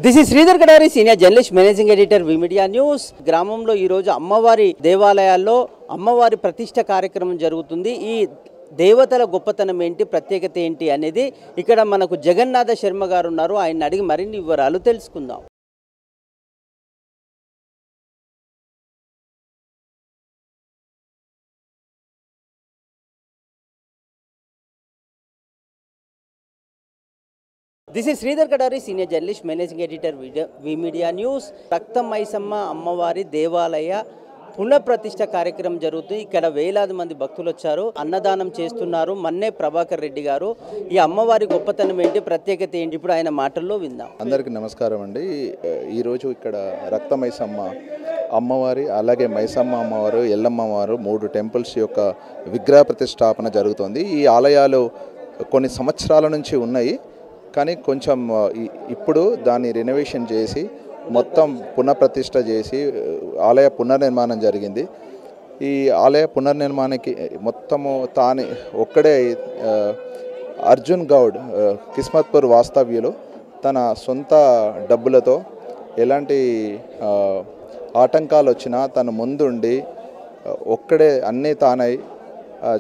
This is Sridhar Kadari, senior journalist, managing editor, we media news. గ్రామంలో ఈరోజు అమ్మవారి దేవాలయాల్లో అమ్మవారి ప్రతిష్ట కార్యక్రమం జరుగుతుంది. ఈ దేవతల గొప్పతనం ఏంటి, ప్రత్యేకత ఏంటి అనేది ఇక్కడ మనకు జగన్నాథ శర్మ గారు ఉన్నారు. ఆయన అడిగి మరిన్ని వివరాలు తెలుసుకుందాం. This is Sridhar Kadari, senior journalist, managing editor, we media news. రక్త మైసమ్మ అమ్మవారి దేవాలయ పునఃప్రతిష్ఠ కార్యక్రమం జరుగుతుంది. ఇక్కడ వేలాది మంది భక్తులు వచ్చారు, అన్నదానం చేస్తున్నారు. మన్నే ప్రభాకర్ రెడ్డి గారు ఈ అమ్మవారి గొప్పతనం ఏంటి, ప్రత్యేకత ఏంటి, ఇప్పుడు ఆయన మాటల్లో విందాం. అందరికీ నమస్కారం అండి. ఈరోజు ఇక్కడ రక్త మైసమ్మ అమ్మవారి, అలాగే మైసమ్మ అమ్మవారు, ఎల్లమ్మ అమ్మవారు 3 టెంపుల్స్ యొక్క విగ్రహ ప్రతిష్టాపన జరుగుతుంది. ఈ ఆలయాలు కొన్ని సంవత్సరాల నుంచి ఉన్నాయి, కానీ కొంచెం ఇప్పుడు దాన్ని రెనోవేషన్ చేసి మొత్తం పునఃప్రతిష్ఠ చేసి ఆలయ పునర్నిర్మాణం జరిగింది. ఈ ఆలయ పునర్నిర్మాణానికి మొత్తము తానే ఒక్కడే అర్జున్ గౌడ్ కిస్మత్పూర్ వాస్తవ్యులు తన సొంత డబ్బులతో ఎలాంటి ఆటంకాలు వచ్చినా తను ముందుండి ఒక్కడే అన్నీ తానై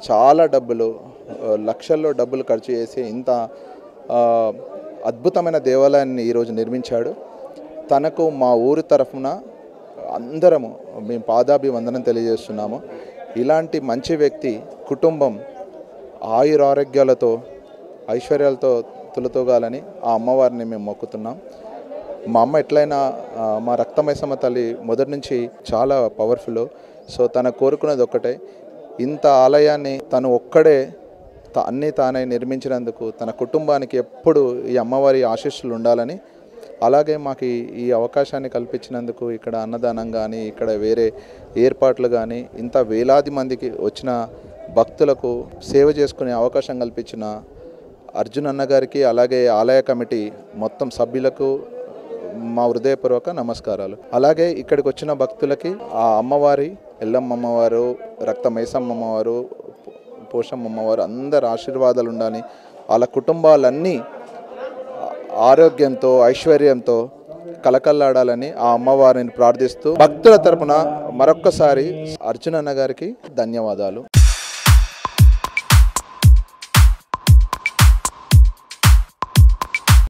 చాలా డబ్బులు, లక్షల్లో డబ్బులు ఖర్చు చేసి ఇంత అద్భుతమైన దేవాలయాన్ని ఈరోజు నిర్మించాడు. తనకు మా ఊరి తరఫున అందరము మేము పాదాభివందనం తెలియజేస్తున్నాము. ఇలాంటి మంచి వ్యక్తి కుటుంబం ఆయురారోగ్యాలతో ఐశ్వర్యాలతో తులతూగాలని ఆ అమ్మవారిని మేము మొక్కుతున్నాం. మా అమ్మ ఎట్లయినా మా రక్తమైసమ్మ తల్లి మొదటి నుంచి చాలా పవర్ఫుల్. సో తన కోరుకున్నది ఒక్కటే, ఇంత ఆలయాన్ని తను ఒక్కడే అన్నీ తానే నిర్మించినందుకు తన కుటుంబానికి ఎప్పుడు ఈ అమ్మవారి ఆశీస్సులు ఉండాలని, అలాగే మాకు ఈ అవకాశాన్ని కల్పించినందుకు ఇక్కడ అన్నదానం కానీ ఇక్కడ వేరే ఏర్పాట్లు కానీ ఇంత వేలాది మందికి వచ్చిన భక్తులకు సేవ చేసుకునే అవకాశం కల్పించిన అర్జున్ అన్నగారికి, అలాగే ఆలయ కమిటీ మొత్తం సభ్యులకు మా హృదయపూర్వక నమస్కారాలు. అలాగే ఇక్కడికి వచ్చిన భక్తులకి ఆ అమ్మవారి, ఎల్లమ్మ అమ్మవారు, రక్త మైసమ్మ అమ్మవారు, పోషమ్మ అమ్మవారు అందరు ఆశీర్వాదాలు ఉండాలని, వాళ్ళ కుటుంబాలన్నీ ఆరోగ్యంతో ఐశ్వర్యంతో కలకల్లాడాలని ఆ అమ్మవారిని ప్రార్థిస్తూ భక్తుల తరపున మరొక్కసారి అర్జున్ అన్న గారికి ధన్యవాదాలు.